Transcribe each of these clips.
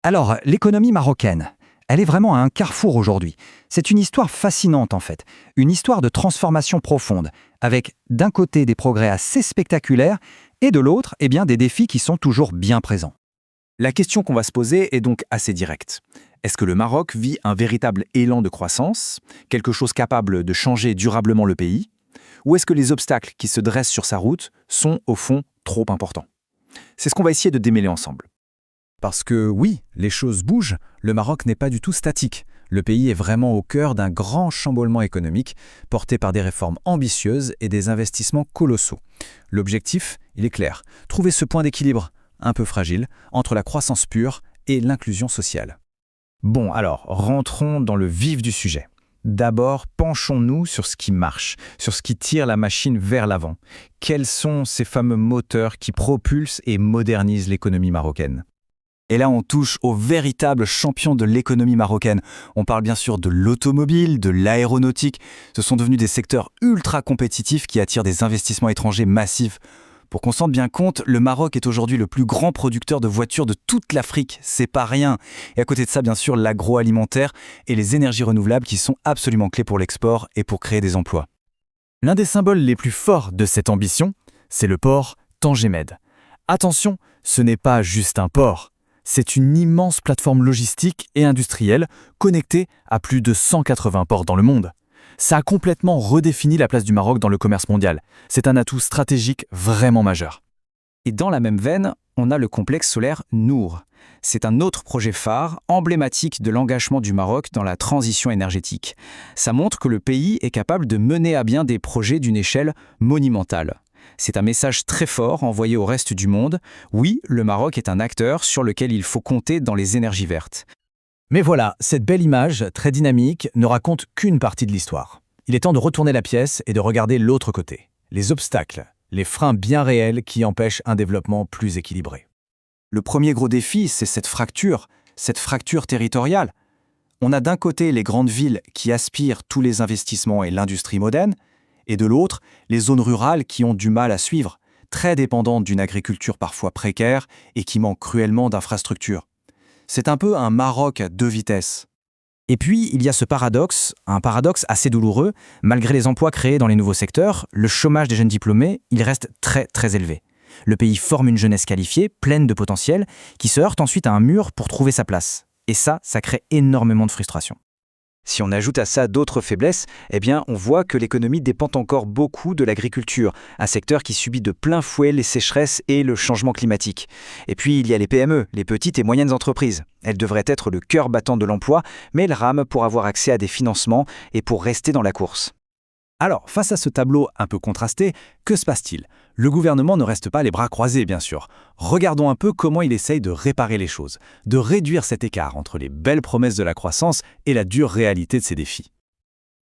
Alors, l'économie marocaine, elle est vraiment à un carrefour aujourd'hui. C'est une histoire fascinante en fait, une histoire de transformation profonde, avec d'un côté des progrès assez spectaculaires et de l'autre, eh bien, des défis qui sont toujours bien présents. La question qu'on va se poser est donc assez directe. Est-ce que le Maroc vit un véritable élan de croissance, quelque chose capable de changer durablement le pays, ou est-ce que les obstacles qui se dressent sur sa route sont, au fond, trop importants? C'est ce qu'on va essayer de démêler ensemble. Parce que oui, les choses bougent, le Maroc n'est pas du tout statique. Le pays est vraiment au cœur d'un grand chamboulement économique, porté par des réformes ambitieuses et des investissements colossaux. L'objectif, il est clair, trouver ce point d'équilibre, un peu fragile, entre la croissance pure et l'inclusion sociale. Bon, alors, rentrons dans le vif du sujet. D'abord, penchons-nous sur ce qui marche, sur ce qui tire la machine vers l'avant. Quels sont ces fameux moteurs qui propulsent et modernisent l'économie marocaine? Et là, on touche aux véritables champions de l'économie marocaine. On parle bien sûr de l'automobile, de l'aéronautique. Ce sont devenus des secteurs ultra compétitifs qui attirent des investissements étrangers massifs. Pour qu'on s'en rende bien compte, le Maroc est aujourd'hui le plus grand producteur de voitures de toute l'Afrique. C'est pas rien. Et à côté de ça, bien sûr, l'agroalimentaire et les énergies renouvelables qui sont absolument clés pour l'export et pour créer des emplois. L'un des symboles les plus forts de cette ambition, c'est le port Tanger Med. Attention, ce n'est pas juste un port. C'est une immense plateforme logistique et industrielle connectée à plus de 180 ports dans le monde. Ça a complètement redéfini la place du Maroc dans le commerce mondial. C'est un atout stratégique vraiment majeur. Et dans la même veine, on a le complexe solaire Nour. C'est un autre projet phare, emblématique de l'engagement du Maroc dans la transition énergétique. Ça montre que le pays est capable de mener à bien des projets d'une échelle monumentale. C'est un message très fort envoyé au reste du monde. Oui, le Maroc est un acteur sur lequel il faut compter dans les énergies vertes. Mais voilà, cette belle image, très dynamique, ne raconte qu'une partie de l'histoire. Il est temps de retourner la pièce et de regarder l'autre côté. Les obstacles, les freins bien réels qui empêchent un développement plus équilibré. Le premier gros défi, c'est cette fracture territoriale. On a d'un côté les grandes villes qui aspirent tous les investissements et l'industrie moderne, et de l'autre, les zones rurales qui ont du mal à suivre, très dépendantes d'une agriculture parfois précaire et qui manquent cruellement d'infrastructures. C'est un peu un Maroc à deux vitesses. Et puis, il y a ce paradoxe, un paradoxe assez douloureux. Malgré les emplois créés dans les nouveaux secteurs, le chômage des jeunes diplômés, il reste très très élevé. Le pays forme une jeunesse qualifiée, pleine de potentiel, qui se heurte ensuite à un mur pour trouver sa place. Et ça crée énormément de frustration. Si on ajoute à ça d'autres faiblesses, eh bien, on voit que l'économie dépend encore beaucoup de l'agriculture, un secteur qui subit de plein fouet les sécheresses et le changement climatique. Et puis, il y a les PME, les petites et moyennes entreprises. Elles devraient être le cœur battant de l'emploi, mais elles rament pour avoir accès à des financements et pour rester dans la course. Alors, face à ce tableau un peu contrasté, que se passe-t-il? Le gouvernement ne reste pas les bras croisés, bien sûr. Regardons un peu comment il essaye de réparer les choses, de réduire cet écart entre les belles promesses de la croissance et la dure réalité de ces défis.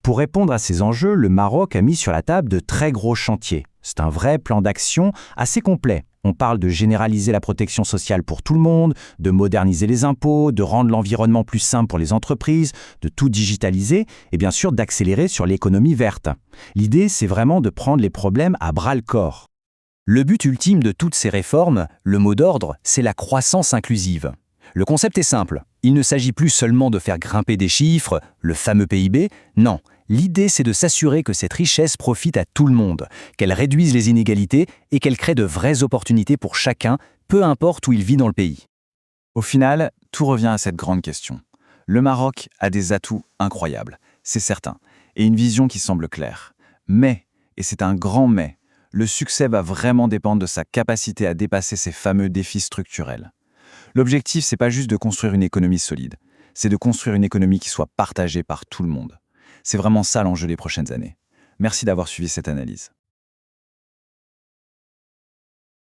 Pour répondre à ces enjeux, le Maroc a mis sur la table de très gros chantiers. C'est un vrai plan d'action assez complet. On parle de généraliser la protection sociale pour tout le monde, de moderniser les impôts, de rendre l'environnement plus simple pour les entreprises, de tout digitaliser et bien sûr d'accélérer sur l'économie verte. L'idée, c'est vraiment de prendre les problèmes à bras-le-corps. Le but ultime de toutes ces réformes, le mot d'ordre, c'est la croissance inclusive. Le concept est simple. Il ne s'agit plus seulement de faire grimper des chiffres, le fameux PIB, non. L'idée, c'est de s'assurer que cette richesse profite à tout le monde, qu'elle réduise les inégalités et qu'elle crée de vraies opportunités pour chacun, peu importe où il vit dans le pays. Au final, tout revient à cette grande question. Le Maroc a des atouts incroyables, c'est certain, et une vision qui semble claire. Mais, et c'est un grand mais, le succès va vraiment dépendre de sa capacité à dépasser ces fameux défis structurels. L'objectif, c'est pas juste de construire une économie solide, c'est de construire une économie qui soit partagée par tout le monde. C'est vraiment ça l'enjeu des prochaines années. Merci d'avoir suivi cette analyse.